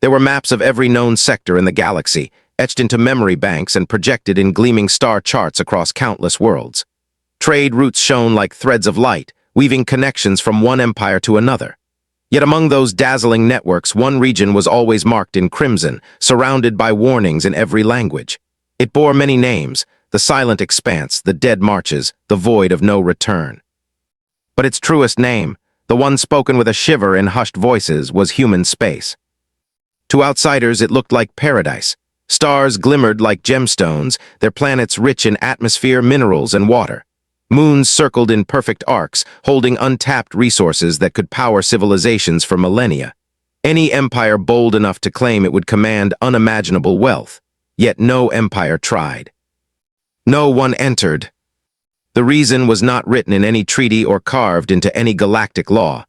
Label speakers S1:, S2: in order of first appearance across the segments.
S1: There were maps of every known sector in the galaxy, etched into memory banks and projected in gleaming star charts across countless worlds. Trade routes shone like threads of light, weaving connections from one empire to another. Yet among those dazzling networks, one region was always marked in crimson, surrounded by warnings in every language. It bore many names: the silent expanse, the dead marches, the void of no return. But its truest name, the one spoken with a shiver in hushed voices, was human space. To outsiders, it looked like paradise. Stars glimmered like gemstones, their planets rich in atmosphere, minerals, and water. Moons circled in perfect arcs, holding untapped resources that could power civilizations for millennia. Any empire bold enough to claim it would command unimaginable wealth. Yet no empire tried. No one entered. The reason was not written in any treaty or carved into any galactic law.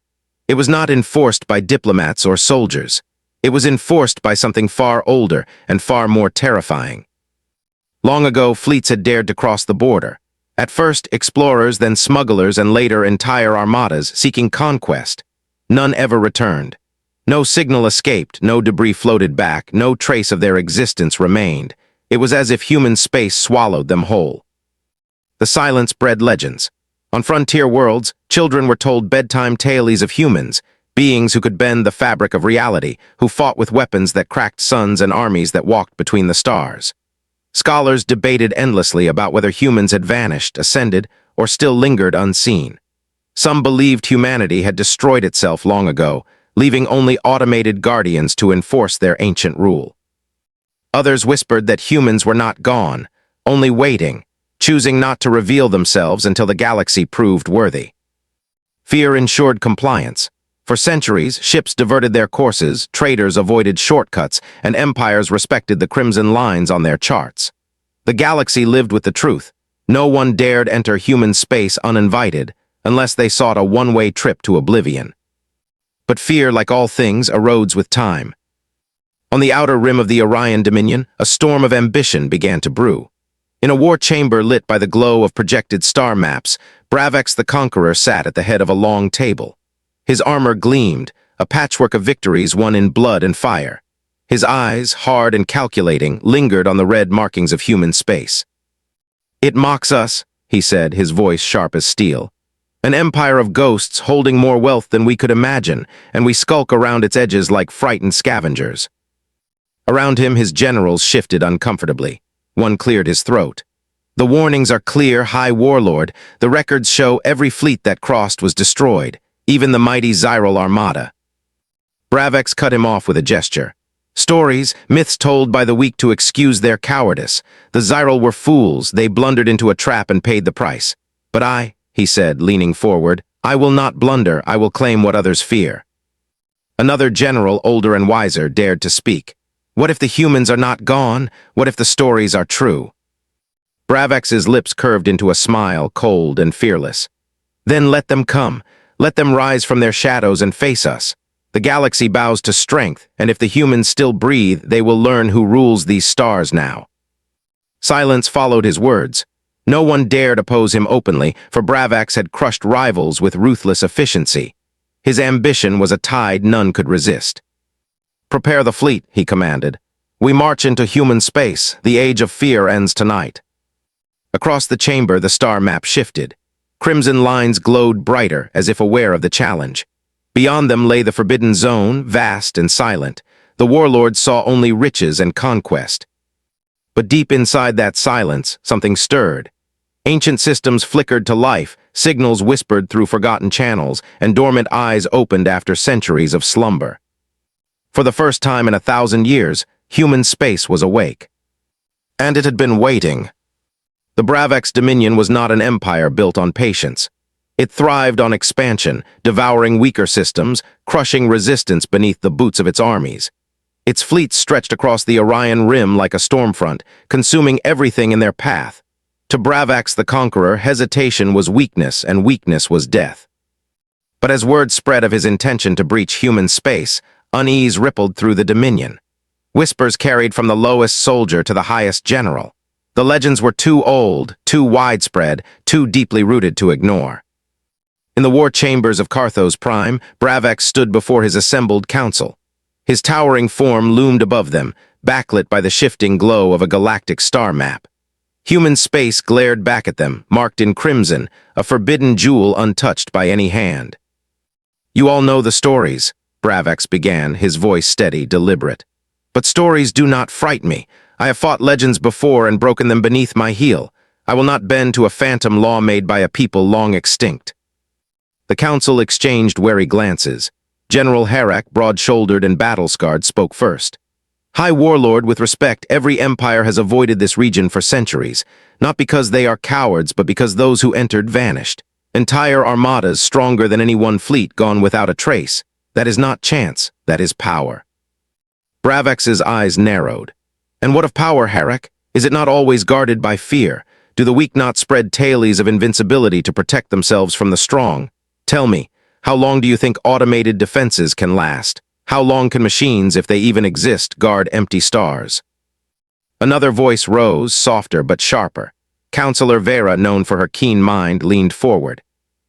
S1: It was not enforced by diplomats or soldiers. It was enforced by something far older and far more terrifying. Long ago, fleets had dared to cross the border. At first, explorers, then smugglers, and later entire armadas seeking conquest. None ever returned. No signal escaped, no debris floated back, no trace of their existence remained. It was as if human space swallowed them whole. The silence bred legends. On frontier worlds, children were told bedtime tales of humans, beings who could bend the fabric of reality, who fought with weapons that cracked suns and armies that walked between the stars. Scholars debated endlessly about whether humans had vanished, ascended, or still lingered unseen. Some believed humanity had destroyed itself long ago, leaving only automated guardians to enforce their ancient rule. Others whispered that humans were not gone, only waiting, choosing not to reveal themselves until the galaxy proved worthy. Fear ensured compliance. For centuries, ships diverted their courses, traders avoided shortcuts, and empires respected the crimson lines on their charts. The galaxy lived with the truth. No one dared enter human space uninvited, unless they sought a one-way trip to Oblivion. But fear, like all things, erodes with time. On the outer rim of the Orion Dominion, a storm of ambition began to brew. In a war chamber lit by the glow of projected star maps, Bravex the Conqueror sat at the head of a long table. His armor gleamed, a patchwork of victories won in blood and fire. His eyes, hard and calculating, lingered on the red markings of human space. "It mocks us," he said, his voice sharp as steel. "An empire of ghosts holding more wealth than we could imagine, and we skulk around its edges like frightened scavengers." Around him, his generals shifted uncomfortably. One cleared his throat. "The warnings are clear, High Warlord. The records show every fleet that crossed was destroyed. Even the mighty Zyral Armada." Bravex cut him off with a gesture. "Stories, myths told by the weak to excuse their cowardice. The Zyral were fools, they blundered into a trap and paid the price. But I," he said, leaning forward, "I will not blunder, I will claim what others fear." Another general, older and wiser, dared to speak. "What if the humans are not gone? What if the stories are true?" Bravex's lips curved into a smile, cold and fearless. "Then let them come. Let them rise from their shadows and face us. The galaxy bows to strength, and if the humans still breathe, they will learn who rules these stars now." Silence followed his words. No one dared oppose him openly, for Bravex had crushed rivals with ruthless efficiency. His ambition was a tide none could resist. "Prepare the fleet," he commanded. "We march into human space. The age of fear ends tonight." Across the chamber, the star map shifted. Crimson lines glowed brighter, as if aware of the challenge. Beyond them lay the Forbidden Zone, vast and silent. The warlords saw only riches and conquest. But deep inside that silence, something stirred. Ancient systems flickered to life, signals whispered through forgotten channels, and dormant eyes opened after centuries of slumber. For the first time in 1,000 years, human space was awake. And it had been waiting. The Bravex Dominion was not an empire built on patience. It thrived on expansion, devouring weaker systems, crushing resistance beneath the boots of its armies. Its fleets stretched across the Orion Rim like a stormfront, consuming everything in their path. To Bravex the Conqueror, hesitation was weakness, and weakness was death. But as word spread of his intention to breach human space, unease rippled through the Dominion. Whispers carried from the lowest soldier to the highest general. The legends were too old, too widespread, too deeply rooted to ignore. In the war chambers of Carthos Prime, Bravex stood before his assembled council. His towering form loomed above them, backlit by the shifting glow of a galactic star map. Human space glared back at them, marked in crimson, a forbidden jewel untouched by any hand. "You all know the stories," Bravax began, his voice steady, deliberate. "But stories do not fright me. I have fought legends before and broken them beneath my heel. I will not bend to a phantom law made by a people long extinct." The council exchanged wary glances. General Harak, broad-shouldered and battle-scarred, spoke first. "High Warlord, with respect, every empire has avoided this region for centuries, not because they are cowards, but because those who entered vanished. Entire armadas, stronger than any one fleet, gone without a trace. That is not chance, that is power." Bravax's eyes narrowed. "And what of power, Harak? Is it not always guarded by fear? Do the weak not spread tales of invincibility to protect themselves from the strong? Tell me, how long do you think automated defenses can last? How long can machines, if they even exist, guard empty stars?" Another voice rose, softer but sharper. Counselor Vera, known for her keen mind, leaned forward.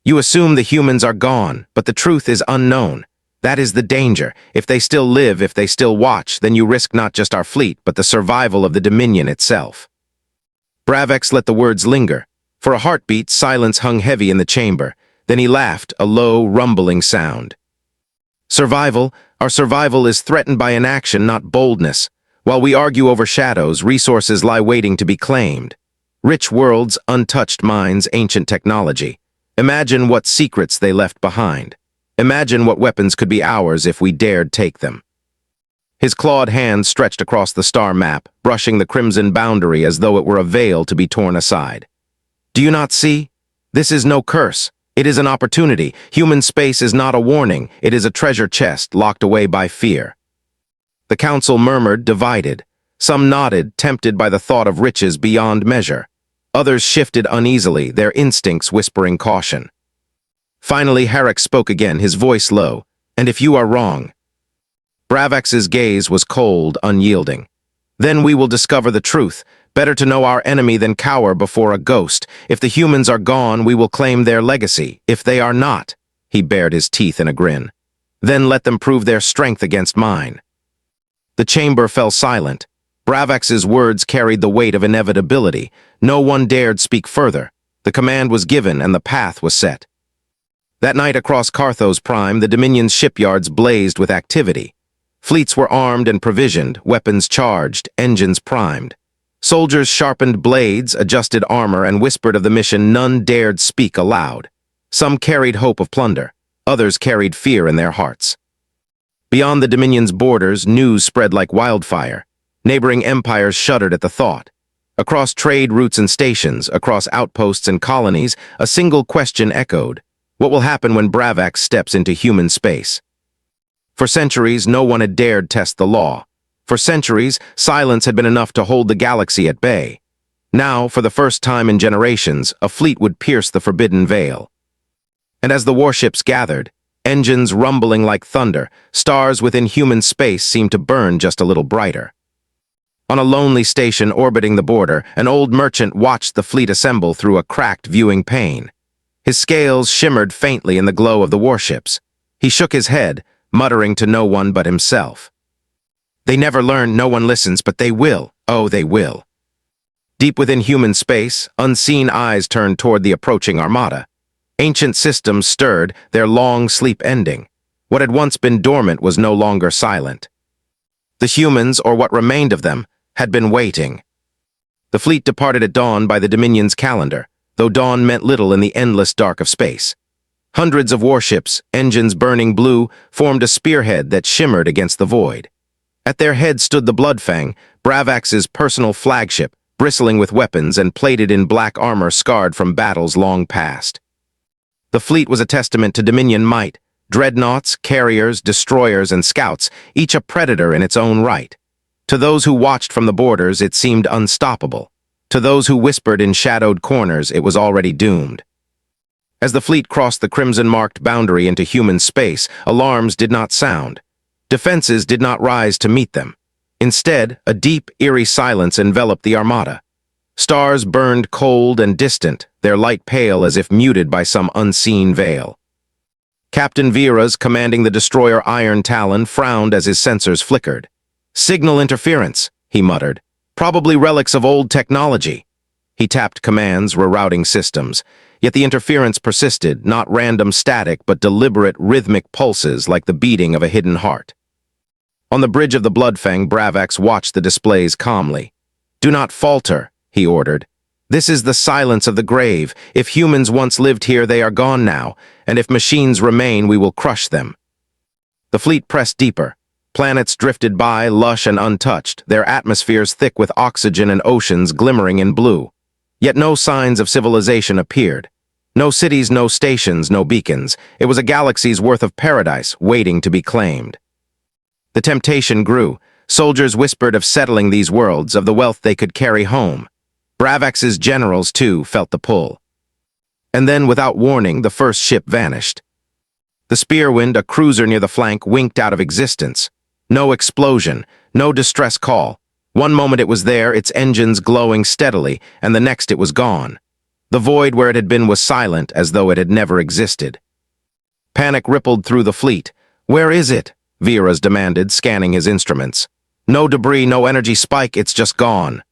S1: "You assume the humans are gone, but the truth is unknown. That is the danger. If they still live, if they still watch, then you risk not just our fleet, but the survival of the Dominion itself." Bravax let the words linger. For a heartbeat, silence hung heavy in the chamber. Then he laughed, a low, rumbling sound. "Survival? Our survival is threatened by inaction, not boldness. While we argue over shadows, resources lie waiting to be claimed. Rich worlds, untouched minds, ancient technology. Imagine what secrets they left behind. Imagine what weapons could be ours if we dared take them." His clawed hand stretched across the star map, brushing the crimson boundary as though it were a veil to be torn aside. "Do you not see? This is no curse. It is an opportunity. Human space is not a warning. It is a treasure chest locked away by fear." The council murmured, divided. Some nodded, tempted by the thought of riches beyond measure. Others shifted uneasily, their instincts whispering caution. Finally, Harak spoke again, his voice low. "And if you are wrong?" Bravax's gaze was cold, unyielding. "Then we will discover the truth. Better to know our enemy than cower before a ghost. If the humans are gone, we will claim their legacy. If they are not," he bared his teeth in a grin, "then let them prove their strength against mine." The chamber fell silent. Bravax's words carried the weight of inevitability. No one dared speak further. The command was given and the path was set. That night across Carthos Prime, the Dominion's shipyards blazed with activity. Fleets were armed and provisioned, weapons charged, engines primed. Soldiers sharpened blades, adjusted armor, and whispered of the mission none dared speak aloud. Some carried hope of plunder. Others carried fear in their hearts. Beyond the Dominion's borders, news spread like wildfire. Neighboring empires shuddered at the thought. Across trade routes and stations, across outposts and colonies, a single question echoed. What will happen when Bravax steps into human space? For centuries, no one had dared test the law. For centuries, silence had been enough to hold the galaxy at bay. Now, for the first time in generations, a fleet would pierce the forbidden veil. And as the warships gathered, engines rumbling like thunder, stars within human space seemed to burn just a little brighter. On a lonely station orbiting the border, an old merchant watched the fleet assemble through a cracked viewing pane. His scales shimmered faintly in the glow of the warships. He shook his head, muttering to no one but himself. "They never learn, no one listens, but they will. Oh, they will." Deep within human space, unseen eyes turned toward the approaching armada. Ancient systems stirred, their long sleep ending. What had once been dormant was no longer silent. The humans, or what remained of them, had been waiting. The fleet departed at dawn by the Dominion's calendar, though dawn meant little in the endless dark of space. Hundreds of warships, engines burning blue, formed a spearhead that shimmered against the void. At their head stood the Bloodfang, Bravax's personal flagship, bristling with weapons and plated in black armor scarred from battles long past. The fleet was a testament to Dominion might, dreadnoughts, carriers, destroyers, and scouts, each a predator in its own right. To those who watched from the borders, it seemed unstoppable. To those who whispered in shadowed corners, it was already doomed. As the fleet crossed the crimson-marked boundary into human space, alarms did not sound. Defenses did not rise to meet them. Instead, a deep, eerie silence enveloped the armada. Stars burned cold and distant, their light pale as if muted by some unseen veil. Captain Vieras, commanding the destroyer Iron Talon, frowned as his sensors flickered. "Signal interference," he muttered. "Probably relics of old technology." He tapped commands, rerouting systems. Yet the interference persisted, not random static, but deliberate, rhythmic pulses like the beating of a hidden heart. On the bridge of the Bloodfang, Bravax watched the displays calmly. "Do not falter," he ordered. "This is the silence of the grave. If humans once lived here, they are gone now, and if machines remain, we will crush them." The fleet pressed deeper. Planets drifted by, lush and untouched, their atmospheres thick with oxygen and oceans glimmering in blue. Yet no signs of civilization appeared. No cities, no stations, no beacons. It was a galaxy's worth of paradise waiting to be claimed. The temptation grew. Soldiers whispered of settling these worlds, of the wealth they could carry home. Bravax's generals, too, felt the pull. And then, without warning, the first ship vanished. The Spearwind, a cruiser near the flank, winked out of existence. No explosion, no distress call. One moment it was there, its engines glowing steadily, and the next it was gone. The void where it had been was silent, as though it had never existed. Panic rippled through the fleet. "Where is it?" Vieras demanded, scanning his instruments. "No debris, no energy spike, it's just gone."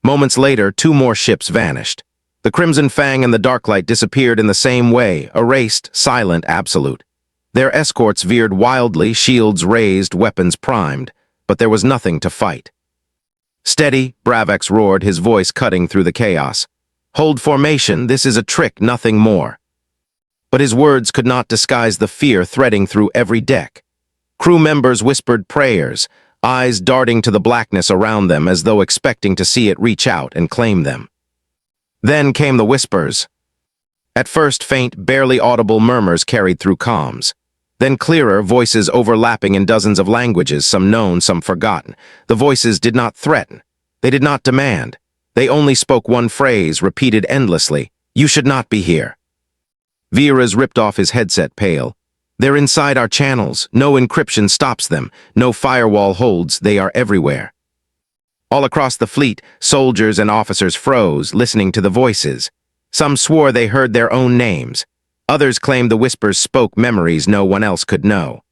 S1: Moments later, 2 more ships vanished. The Crimson Fang and the Darklight disappeared in the same way, erased, silent, absolute. Their escorts veered wildly, shields raised, weapons primed, but there was nothing to fight. "Steady," Bravax roared, his voice cutting through the chaos. "Hold formation, this is a trick, nothing more." But his words could not disguise the fear threading through every deck. Crew members whispered prayers, eyes darting to the blackness around them as though expecting to see it reach out and claim them. Then came the whispers. At first, faint, barely audible murmurs carried through comms. Then clearer, voices overlapping in dozens of languages, some known, some forgotten. The voices did not threaten. They did not demand. They only spoke one phrase, repeated endlessly: "You should not be here." Vieras ripped off his headset, pale. "They're inside our channels. No encryption stops them. No firewall holds. They are everywhere." All across the fleet, soldiers and officers froze, listening to the voices. Some swore they heard their own names. Others claimed the whispers spoke memories no one else could know.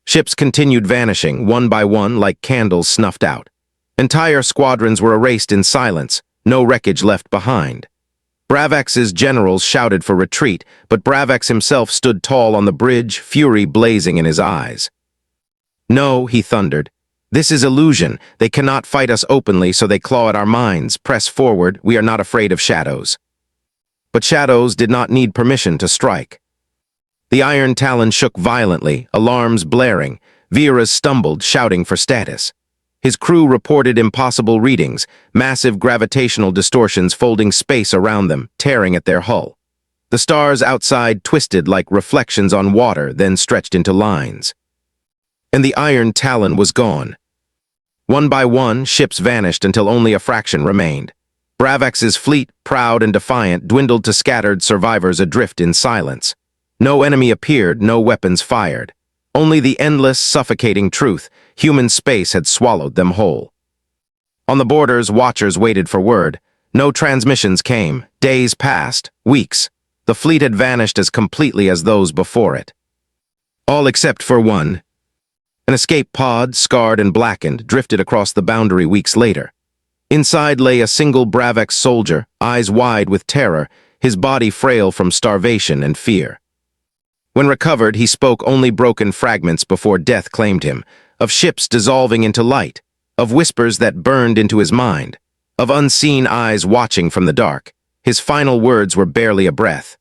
S1: Ships continued vanishing, one by one, like candles snuffed out. Entire squadrons were erased in silence, no wreckage left behind. Bravax's generals shouted for retreat, but Bravax himself stood tall on the bridge, fury blazing in his eyes. "No," he thundered. "This is illusion. They cannot fight us openly, so they claw at our minds. Press forward. We are not afraid of shadows." But shadows did not need permission to strike. The Iron Talon shook violently, alarms blaring. Vieras stumbled, shouting for status. His crew reported impossible readings, massive gravitational distortions folding space around them, tearing at their hull. The stars outside twisted like reflections on water, then stretched into lines. And the Iron Talon was gone. One by one, ships vanished until only a fraction remained. Bravax's fleet, proud and defiant, dwindled to scattered survivors adrift in silence. No enemy appeared, no weapons fired. Only the endless, suffocating truth: human space had swallowed them whole. On the borders, watchers waited for word. No transmissions came. Days passed, weeks. The fleet had vanished as completely as those before it. All except for one. An escape pod, scarred and blackened, drifted across the boundary weeks later. Inside lay a single Bravax soldier, eyes wide with terror, his body frail from starvation and fear. When recovered, he spoke only broken fragments before death claimed him, of ships dissolving into light, of whispers that burned into his mind, of unseen eyes watching from the dark. His final words were barely a breath.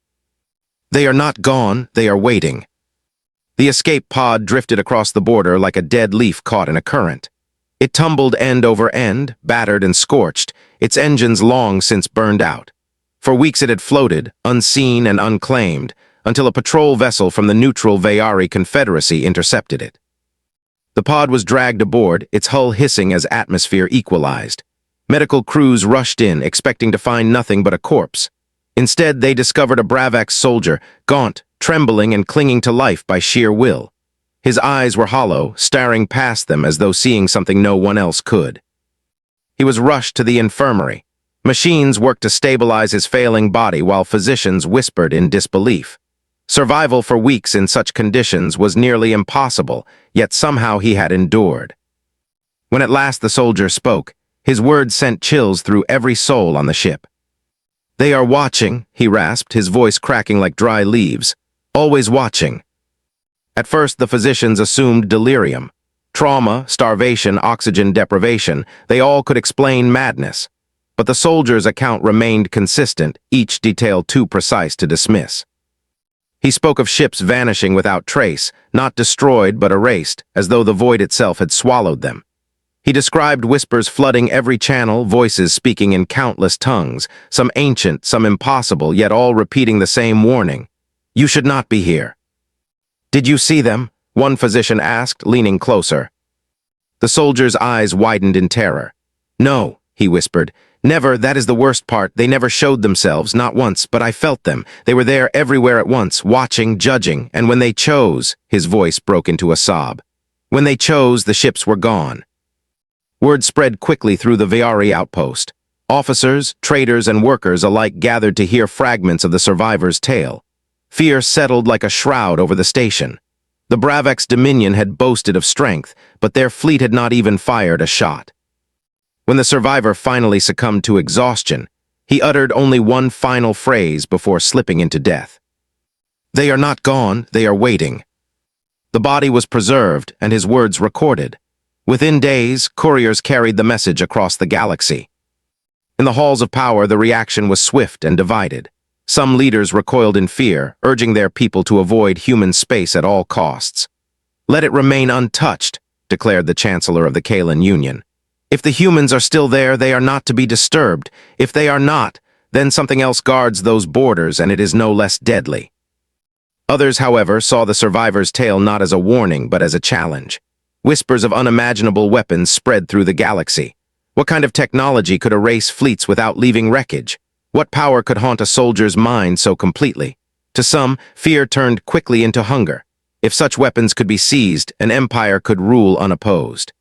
S1: "They are not gone, they are waiting." The escape pod drifted across the border like a dead leaf caught in a current. It tumbled end over end, battered and scorched, its engines long since burned out. For weeks it had floated, unseen and unclaimed, until a patrol vessel from the neutral Vayari Confederacy intercepted it. The pod was dragged aboard, its hull hissing as atmosphere equalized. Medical crews rushed in, expecting to find nothing but a corpse. Instead, they discovered a Bravax soldier, gaunt, trembling and clinging to life by sheer will. His eyes were hollow, staring past them as though seeing something no one else could. He was rushed to the infirmary. Machines worked to stabilize his failing body while physicians whispered in disbelief. Survival for weeks in such conditions was nearly impossible, yet somehow he had endured. When at last the soldier spoke, his words sent chills through every soul on the ship. "They are watching," he rasped, his voice cracking like dry leaves. "Always watching." At first, the physicians assumed delirium. Trauma, starvation, oxygen deprivation, they all could explain madness. But the soldier's account remained consistent, each detail too precise to dismiss. He spoke of ships vanishing without trace, not destroyed but erased, as though the void itself had swallowed them. He described whispers flooding every channel, voices speaking in countless tongues, some ancient, some impossible, yet all repeating the same warning. "You should not be here." "Did you see them?" one physician asked, leaning closer. The soldier's eyes widened in terror. "No," he whispered. "Never, that is the worst part. They never showed themselves, not once, but I felt them. They were there everywhere at once, watching, judging, and when they chose," his voice broke into a sob. "When they chose, the ships were gone." Word spread quickly through the Viari outpost. Officers, traders, and workers alike gathered to hear fragments of the survivor's tale. Fear settled like a shroud over the station. The Bravex Dominion had boasted of strength, but their fleet had not even fired a shot. When the survivor finally succumbed to exhaustion, he uttered only one final phrase before slipping into death. "They are not gone, they are waiting." The body was preserved and his words recorded. Within days, couriers carried the message across the galaxy. In the halls of power, the reaction was swift and divided. Some leaders recoiled in fear, urging their people to avoid human space at all costs. "Let it remain untouched," declared the Chancellor of the Kalan Union. "If the humans are still there, they are not to be disturbed. If they are not, then something else guards those borders, and it is no less deadly." Others, however, saw the survivor's tale not as a warning, but as a challenge. Whispers of unimaginable weapons spread through the galaxy. What kind of technology could erase fleets without leaving wreckage? What power could haunt a soldier's mind so completely? To some, fear turned quickly into hunger. If such weapons could be seized, an empire could rule unopposed.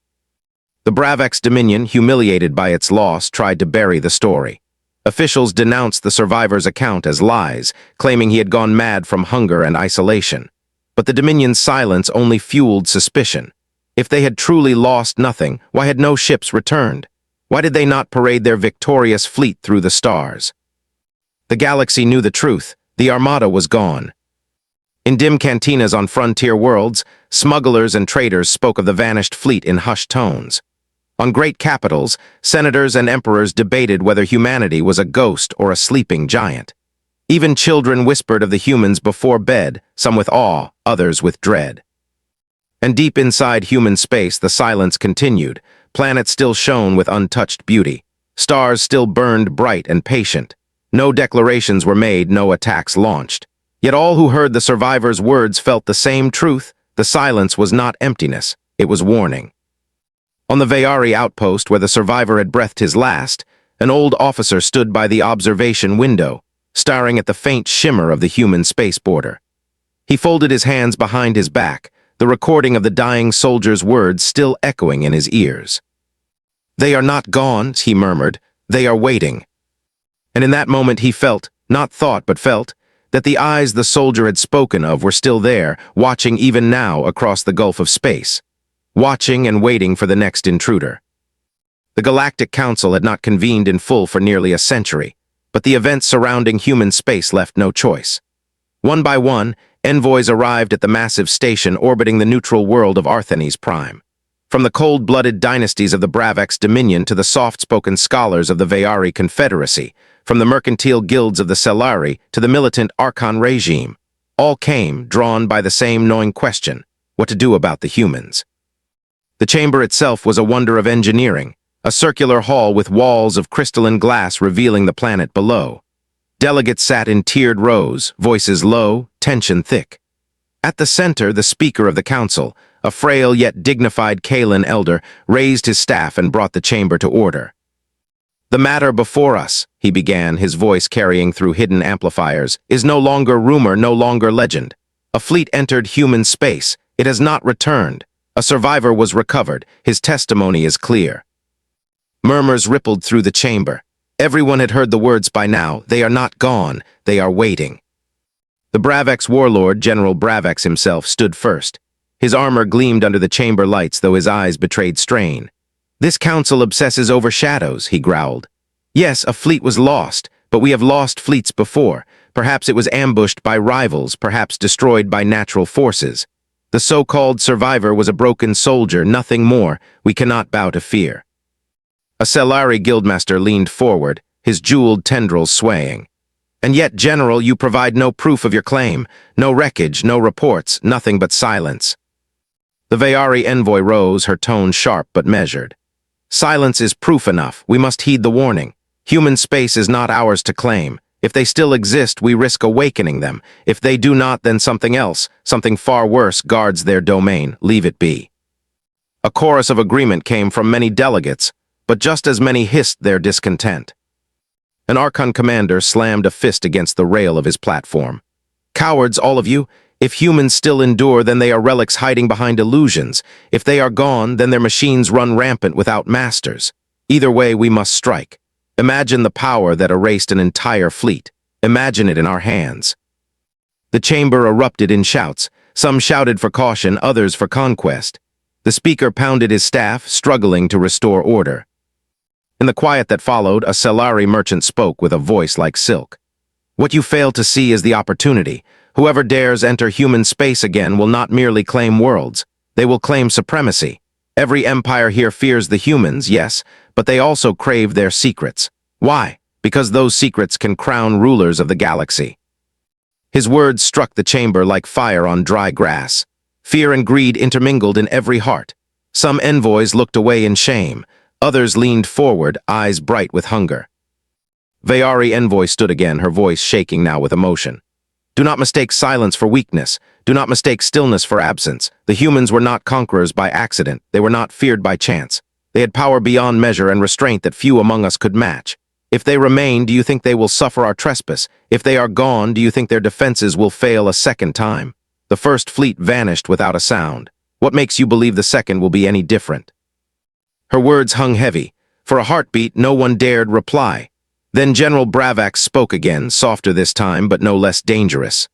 S1: The Bravex Dominion, humiliated by its loss, tried to bury the story. Officials denounced the survivor's account as lies, claiming he had gone mad from hunger and isolation. But the Dominion's silence only fueled suspicion. If they had truly lost nothing, why had no ships returned? Why did they not parade their victorious fleet through the stars? The galaxy knew the truth. The Armada was gone. In dim cantinas on frontier worlds, smugglers and traders spoke of the vanished fleet in hushed tones. On great capitals, senators and emperors debated whether humanity was a ghost or a sleeping giant. Even children whispered of the humans before bed, some with awe, others with dread. And deep inside human space, the silence continued. Planets still shone with untouched beauty. Stars still burned bright and patient. No declarations were made, no attacks launched. Yet all who heard the survivor's words felt the same truth. The silence was not emptiness, it was warning. On the Viari outpost, where the survivor had breathed his last, an old officer stood by the observation window, staring at the faint shimmer of the human space border. He folded his hands behind his back, the recording of the dying soldier's words still echoing in his ears. "They are not gone," he murmured. "They are waiting." And in that moment he felt, not thought but felt, that the eyes the soldier had spoken of were still there, watching even now across the gulf of space, watching and waiting for the next intruder. The Galactic Council had not convened in full for nearly a century, but the events surrounding human space left no choice. One by one, envoys arrived at the massive station orbiting the neutral world of Arthenes Prime. From the cold-blooded dynasties of the Bravex Dominion to the soft-spoken scholars of the Viari Confederacy, from the mercantile guilds of the Celari to the militant Archon regime, all came, drawn by the same gnawing question, what to do about the humans. The chamber itself was a wonder of engineering, a circular hall with walls of crystalline glass revealing the planet below. Delegates sat in tiered rows, voices low, tension thick. At the center, the speaker of the council, a frail yet dignified Kalan elder, raised his staff and brought the chamber to order. "The matter before us," he began, his voice carrying through hidden amplifiers, "is no longer rumor, no longer legend. A fleet entered human space. It has not returned. A survivor was recovered. His testimony is clear." Murmurs rippled through the chamber. Everyone had heard the words by now. They are not gone. They are waiting. The Bravex warlord, General Bravex himself, stood first. His armor gleamed under the chamber lights, though his eyes betrayed strain. "This council obsesses over shadows," he growled. "Yes, a fleet was lost, but we have lost fleets before. Perhaps it was ambushed by rivals, perhaps destroyed by natural forces. The so-called survivor was a broken soldier, nothing more. We cannot bow to fear." A Selari guildmaster leaned forward, his jeweled tendrils swaying. "And yet, General, you provide no proof of your claim. No wreckage, no reports, nothing but silence." The Vayari envoy rose, her tone sharp but measured. "Silence is proof enough. We must heed the warning. Human space is not ours to claim. If they still exist, we risk awakening them. If they do not, then something else, something far worse, guards their domain. Leave it be." A chorus of agreement came from many delegates, but just as many hissed their discontent. An Archon commander slammed a fist against the rail of his platform. "Cowards, all of you! If humans still endure, then they are relics hiding behind illusions. If they are gone, then their machines run rampant without masters. Either way, we must strike. Imagine the power that erased an entire fleet. Imagine it in our hands." The chamber erupted in shouts. Some shouted for caution, others for conquest. The speaker pounded his staff, struggling to restore order. In the quiet that followed, a Selari merchant spoke with a voice like silk. "What you fail to see is the opportunity. Whoever dares enter human space again will not merely claim worlds. They will claim supremacy. Every empire here fears the humans, yes, but they also crave their secrets. Why? Because those secrets can crown rulers of the galaxy." His words struck the chamber like fire on dry grass. Fear and greed intermingled in every heart. Some envoys looked away in shame. Others leaned forward, eyes bright with hunger. Vayari envoy stood again, her voice shaking now with emotion. "Do not mistake silence for weakness. Do not mistake stillness for absence. The humans were not conquerors by accident. They were not feared by chance. They had power beyond measure and restraint that few among us could match. If they remain, do you think they will suffer our trespass? If they are gone, do you think their defenses will fail a second time? The first fleet vanished without a sound. What makes you believe the second will be any different?" Her words hung heavy. For a heartbeat, no one dared reply. Then General Bravax spoke again, softer this time, but no less dangerous.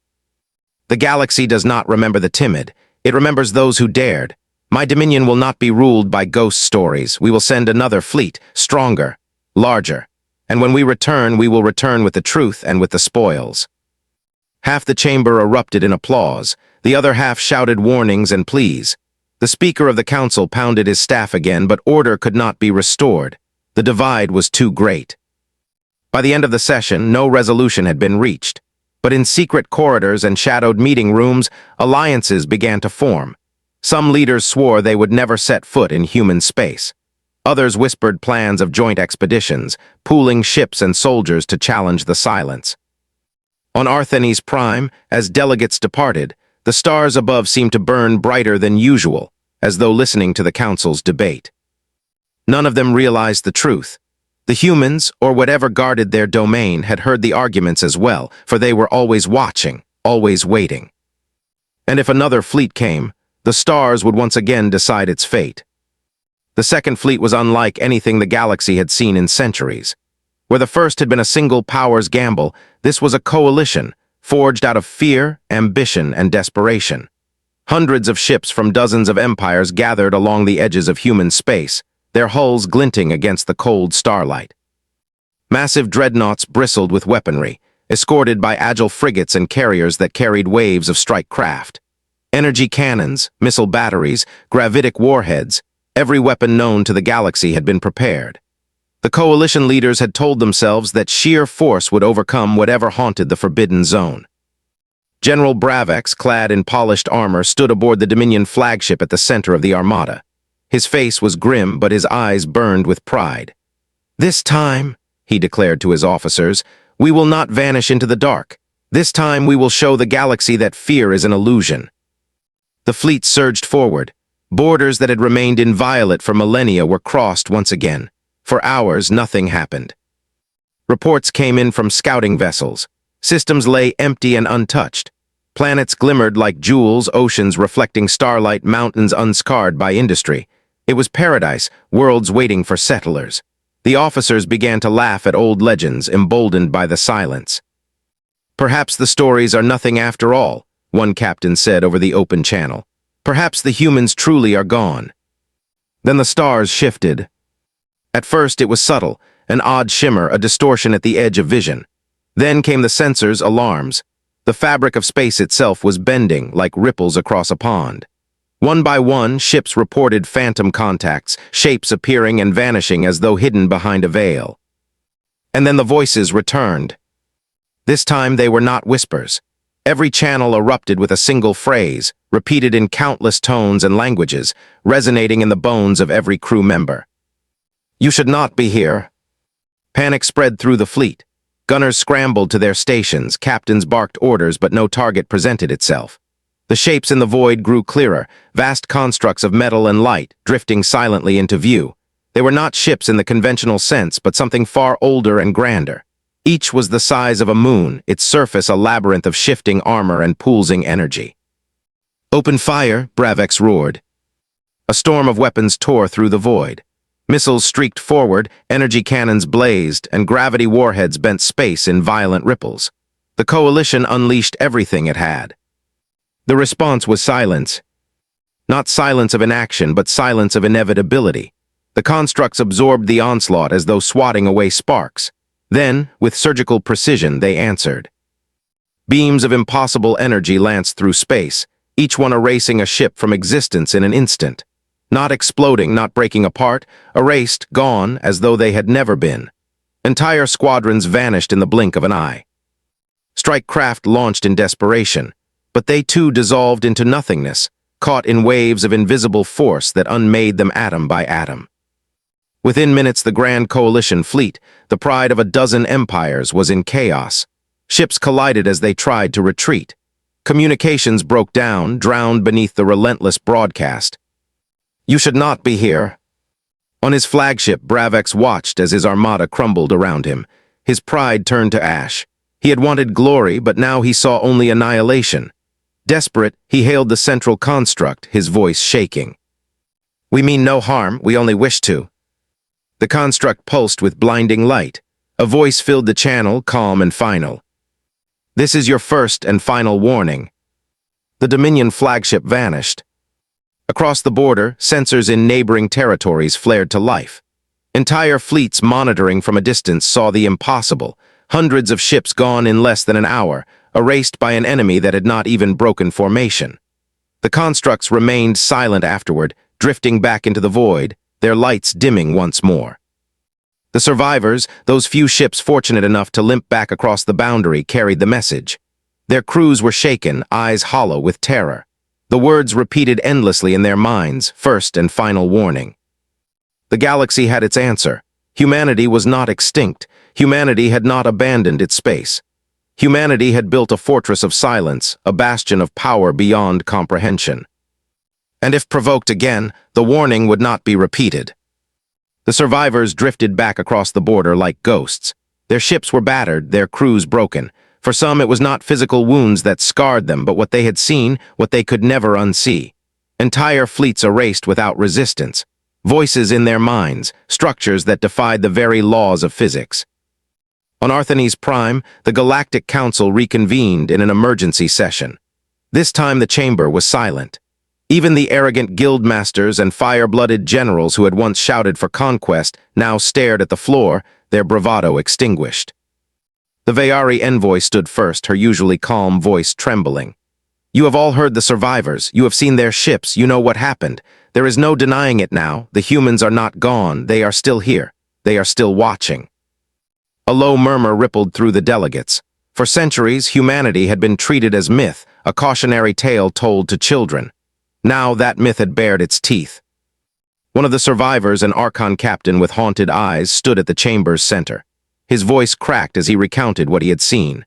S1: "The galaxy does not remember the timid. It remembers those who dared. My dominion will not be ruled by ghost stories. We will send another fleet, stronger, larger. And when we will return with the truth and with the spoils." Half the chamber erupted in applause. The other half shouted warnings and pleas. The Speaker of the Council pounded his staff again, but order could not be restored. The divide was too great. By the end of the session, no resolution had been reached. But in secret corridors and shadowed meeting rooms, alliances began to form. Some leaders swore they would never set foot in human space. Others whispered plans of joint expeditions, pooling ships and soldiers to challenge the silence. On Arthenes Prime, as delegates departed, the stars above seemed to burn brighter than usual, as though listening to the council's debate. None of them realized the truth. The humans, or whatever guarded their domain, had heard the arguments as well, for they were always watching, always waiting. And if another fleet came, the stars would once again decide its fate. The second fleet was unlike anything the galaxy had seen in centuries. Where the first had been a single power's gamble, this was a coalition, forged out of fear, ambition, and desperation. Hundreds of ships from dozens of empires gathered along the edges of human space, their hulls glinting against the cold starlight. Massive dreadnoughts bristled with weaponry, escorted by agile frigates and carriers that carried waves of strike craft. Energy cannons, missile batteries, gravitic warheads, every weapon known to the galaxy had been prepared. The coalition leaders had told themselves that sheer force would overcome whatever haunted the Forbidden Zone. General Bravex, clad in polished armor, stood aboard the Dominion flagship at the center of the armada. His face was grim, but his eyes burned with pride. "This time," he declared to his officers, "we will not vanish into the dark. This time we will show the galaxy that fear is an illusion." The fleet surged forward. Borders that had remained inviolate for millennia were crossed once again. For hours, nothing happened. Reports came in from scouting vessels. Systems lay empty and untouched. Planets glimmered like jewels, oceans reflecting starlight, mountains unscarred by industry. It was paradise, worlds waiting for settlers. The officers began to laugh at old legends, emboldened by the silence. Perhaps the stories are nothing after all, one captain said over the open channel. Perhaps the humans truly are gone. Then the stars shifted. At first it was subtle, an odd shimmer, a distortion at the edge of vision. Then came the sensors' alarms. The fabric of space itself was bending like ripples across a pond. One by one, ships reported phantom contacts, shapes appearing and vanishing as though hidden behind a veil. And then the voices returned. This time they were not whispers. Every channel erupted with a single phrase, repeated in countless tones and languages, resonating in the bones of every crew member. "You should not be here." Panic spread through the fleet. Gunners scrambled to their stations, captains barked orders, but no target presented itself. The shapes in the void grew clearer, vast constructs of metal and light, drifting silently into view. They were not ships in the conventional sense, but something far older and grander. Each was the size of a moon, its surface a labyrinth of shifting armor and pulsing energy. "Open fire," Bravex roared. A storm of weapons tore through the void. Missiles streaked forward, energy cannons blazed, and gravity warheads bent space in violent ripples. The coalition unleashed everything it had. The response was silence. Not silence of inaction, but silence of inevitability. The constructs absorbed the onslaught as though swatting away sparks. Then, with surgical precision, they answered. Beams of impossible energy lanced through space, each one erasing a ship from existence in an instant. Not exploding, not breaking apart, erased, gone, as though they had never been. Entire squadrons vanished in the blink of an eye. Strike craft launched in desperation, but they too dissolved into nothingness, caught in waves of invisible force that unmade them atom by atom. Within minutes, the Grand Coalition fleet, the pride of a dozen empires, was in chaos. Ships collided as they tried to retreat. Communications broke down, drowned beneath the relentless broadcast. "You should not be here." On his flagship, Bravex watched as his armada crumbled around him. His pride turned to ash. He had wanted glory, but now he saw only annihilation. Desperate, he hailed the central construct, his voice shaking. "We mean no harm, we only wish to." The construct pulsed with blinding light. A voice filled the channel, calm and final. "This is your first and final warning." The Dominion flagship vanished. Across the border, sensors in neighboring territories flared to life. Entire fleets monitoring from a distance saw the impossible. Hundreds of ships gone in less than an hour, erased by an enemy that had not even broken formation. The constructs remained silent afterward, drifting back into the void, their lights dimming once more. The survivors, those few ships fortunate enough to limp back across the boundary, carried the message. Their crews were shaken, eyes hollow with terror. The words repeated endlessly in their minds, first and final warning. The galaxy had its answer. Humanity was not extinct. Humanity had not abandoned its space. Humanity had built a fortress of silence, a bastion of power beyond comprehension. And if provoked again, the warning would not be repeated. The survivors drifted back across the border like ghosts. Their ships were battered, their crews broken. For some, it was not physical wounds that scarred them, but what they had seen, what they could never unsee. Entire fleets erased without resistance. Voices in their minds, structures that defied the very laws of physics. On Arthenes Prime, the Galactic Council reconvened in an emergency session. This time the chamber was silent. Even the arrogant guildmasters and fire-blooded generals who had once shouted for conquest now stared at the floor, their bravado extinguished. The Vayari envoy stood first, her usually calm voice trembling. "You have all heard the survivors, you have seen their ships, you know what happened. There is no denying it now, the humans are not gone, they are still here, they are still watching." A low murmur rippled through the delegates. For centuries, humanity had been treated as myth, a cautionary tale told to children. Now that myth had bared its teeth. One of the survivors, an Archon captain with haunted eyes, stood at the chamber's center. His voice cracked as he recounted what he had seen.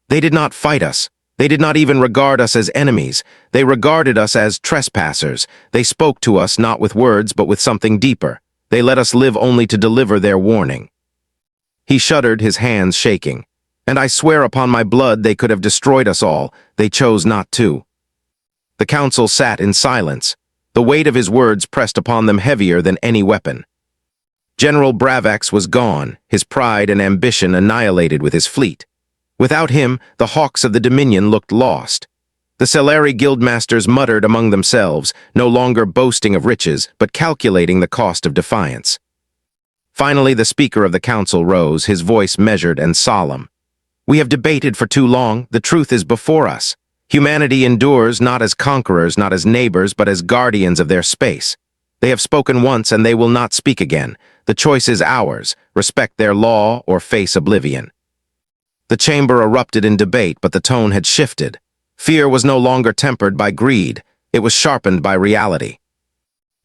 S1: "They did not fight us. They did not even regard us as enemies. They regarded us as trespassers. They spoke to us not with words, but with something deeper. They let us live only to deliver their warning." He shuddered, his hands shaking. "And I swear upon my blood they could have destroyed us all. They chose not to." The council sat in silence. The weight of his words pressed upon them heavier than any weapon. General Bravex was gone, his pride and ambition annihilated with his fleet. Without him, the hawks of the Dominion looked lost. The Celari guildmasters muttered among themselves, no longer boasting of riches, but calculating the cost of defiance. Finally, the Speaker of the Council rose, his voice measured and solemn. "We have debated for too long. The truth is before us. Humanity endures not as conquerors, not as neighbors, but as guardians of their space. They have spoken once and they will not speak again. The choice is ours. Respect their law or face oblivion." The chamber erupted in debate, but the tone had shifted. Fear was no longer tempered by greed. It was sharpened by reality.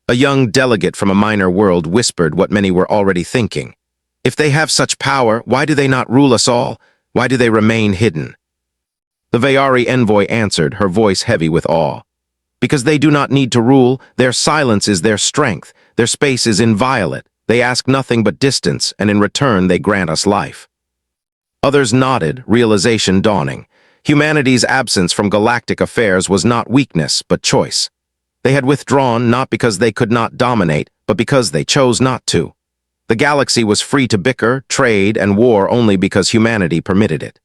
S1: A young delegate from a minor world whispered what many were already thinking. "If they have such power, why do they not rule us all? Why do they remain hidden?" The Vayari envoy answered, her voice heavy with awe. "Because they do not need to rule. Their silence is their strength. Their space is inviolate. They ask nothing but distance, and in return they grant us life." Others nodded, realization dawning. Humanity's absence from galactic affairs was not weakness, but choice. They had withdrawn not because they could not dominate, but because they chose not to. The galaxy was free to bicker, trade, and war only because humanity permitted it.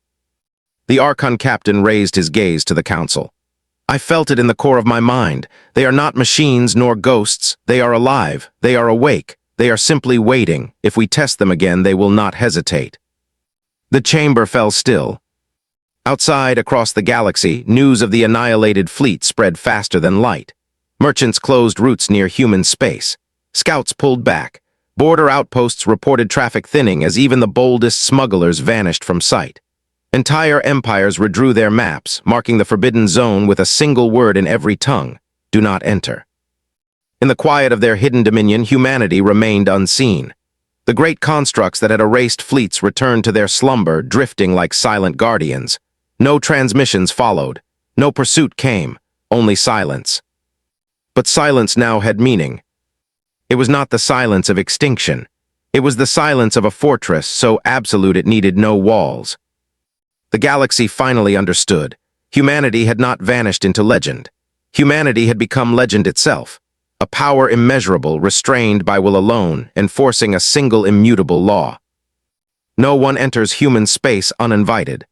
S1: The Archon captain raised his gaze to the council. "I felt it in the core of my mind. They are not machines nor ghosts. They are alive. They are awake. They are simply waiting. If we test them again, they will not hesitate." The chamber fell still. Outside, across the galaxy, news of the annihilated fleet spread faster than light. Merchants closed routes near human space. Scouts pulled back. Border outposts reported traffic thinning as even the boldest smugglers vanished from sight. Entire empires redrew their maps, marking the forbidden zone with a single word in every tongue: "Do not enter." In the quiet of their hidden dominion, humanity remained unseen. The great constructs that had erased fleets returned to their slumber, drifting like silent guardians. No transmissions followed. No pursuit came. Only silence. But silence now had meaning. It was not the silence of extinction. It was the silence of a fortress so absolute it needed no walls. The galaxy finally understood. Humanity had not vanished into legend. Humanity had become legend itself. A power immeasurable, restrained by will alone, enforcing a single immutable law. No one enters human space uninvited.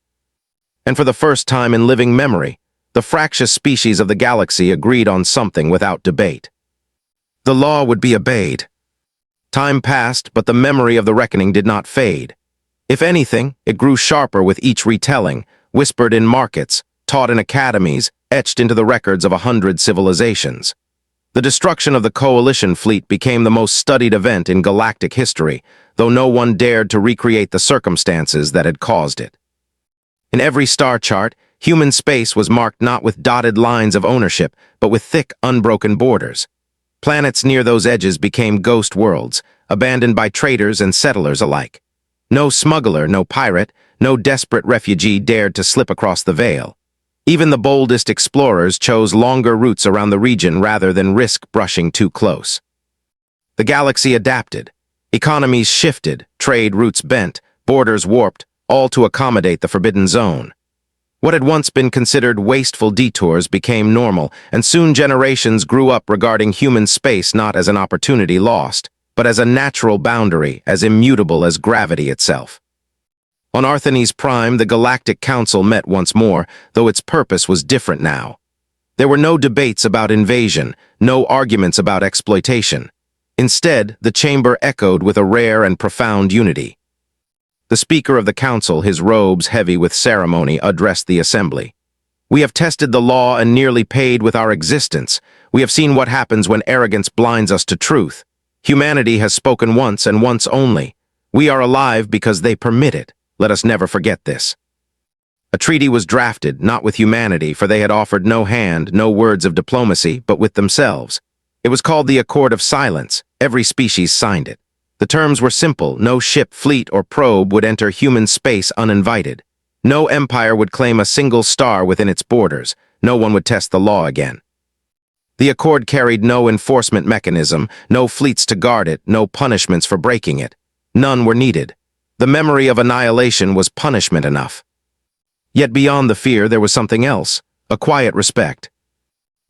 S1: And for the first time in living memory, the fractious species of the galaxy agreed on something without debate. The law would be obeyed. Time passed, but the memory of the reckoning did not fade. If anything, it grew sharper with each retelling, whispered in markets, taught in academies, etched into the records of 100 civilizations. The destruction of the Coalition fleet became the most studied event in galactic history, though no one dared to recreate the circumstances that had caused it. In every star chart, human space was marked not with dotted lines of ownership, but with thick, unbroken borders. Planets near those edges became ghost worlds, abandoned by traders and settlers alike. No smuggler, no pirate, no desperate refugee dared to slip across the veil. Even the boldest explorers chose longer routes around the region rather than risk brushing too close. The galaxy adapted. Economies shifted, trade routes bent, borders warped, all to accommodate the forbidden zone. What had once been considered wasteful detours became normal, and soon generations grew up regarding human space not as an opportunity lost, but as a natural boundary, as immutable as gravity itself. On Arthenes Prime, the Galactic Council met once more, though its purpose was different now. There were no debates about invasion, no arguments about exploitation. Instead, the chamber echoed with a rare and profound unity. The Speaker of the Council, his robes heavy with ceremony, addressed the assembly. "We have tested the law and nearly paid with our existence. We have seen what happens when arrogance blinds us to truth. Humanity has spoken once and once only. We are alive because they permit it. Let us never forget this." A treaty was drafted, not with humanity, for they had offered no hand, no words of diplomacy, but with themselves. It was called the Accord of Silence. Every species signed it. The terms were simple. No ship, fleet, or probe would enter human space uninvited. No empire would claim a single star within its borders. No one would test the law again. The accord carried no enforcement mechanism, no fleets to guard it, no punishments for breaking it. None were needed. The memory of annihilation was punishment enough. Yet beyond the fear there was something else, a quiet respect.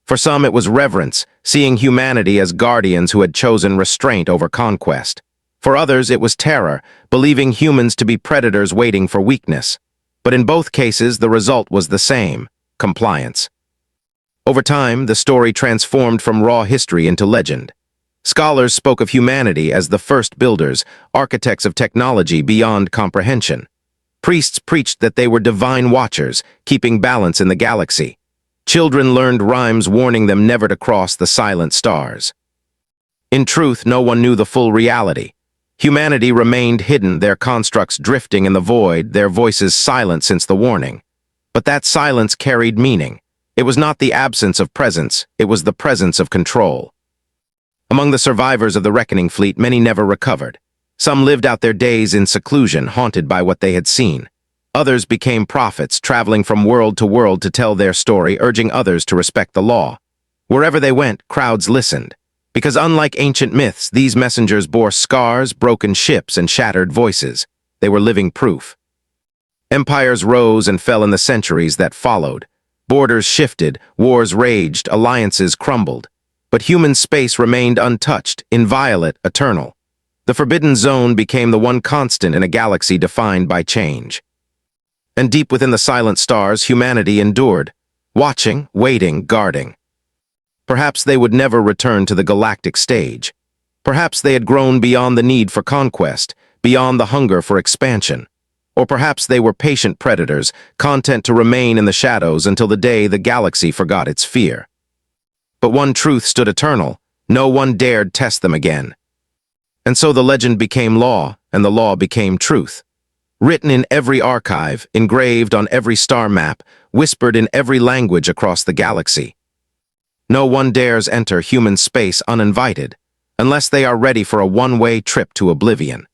S1: For some it was reverence, seeing humanity as guardians who had chosen restraint over conquest. For others it was terror, believing humans to be predators waiting for weakness. But in both cases, the result was the same: compliance. Over time, the story transformed from raw history into legend. Scholars spoke of humanity as the first builders, architects of technology beyond comprehension. Priests preached that they were divine watchers, keeping balance in the galaxy. Children learned rhymes warning them never to cross the silent stars. In truth, no one knew the full reality. Humanity remained hidden, their constructs drifting in the void, their voices silent since the warning. But that silence carried meaning. It was not the absence of presence, it was the presence of control. Among the survivors of the Reckoning Fleet, many never recovered. Some lived out their days in seclusion, haunted by what they had seen. Others became prophets, traveling from world to world to tell their story, urging others to respect the law. Wherever they went, crowds listened. Because unlike ancient myths, these messengers bore scars, broken ships, and shattered voices. They were living proof. Empires rose and fell in the centuries that followed. Borders shifted, wars raged, alliances crumbled. But human space remained untouched, inviolate, eternal. The Forbidden Zone became the one constant in a galaxy defined by change. And deep within the silent stars, humanity endured, watching, waiting, guarding. Perhaps they would never return to the galactic stage. Perhaps they had grown beyond the need for conquest, beyond the hunger for expansion. Or perhaps they were patient predators, content to remain in the shadows until the day the galaxy forgot its fear. But one truth stood eternal: no one dared test them again. And so the legend became law, and the law became truth. Written in every archive, engraved on every star map, whispered in every language across the galaxy. No one dares enter human space uninvited, unless they are ready for a one-way trip to Oblivion.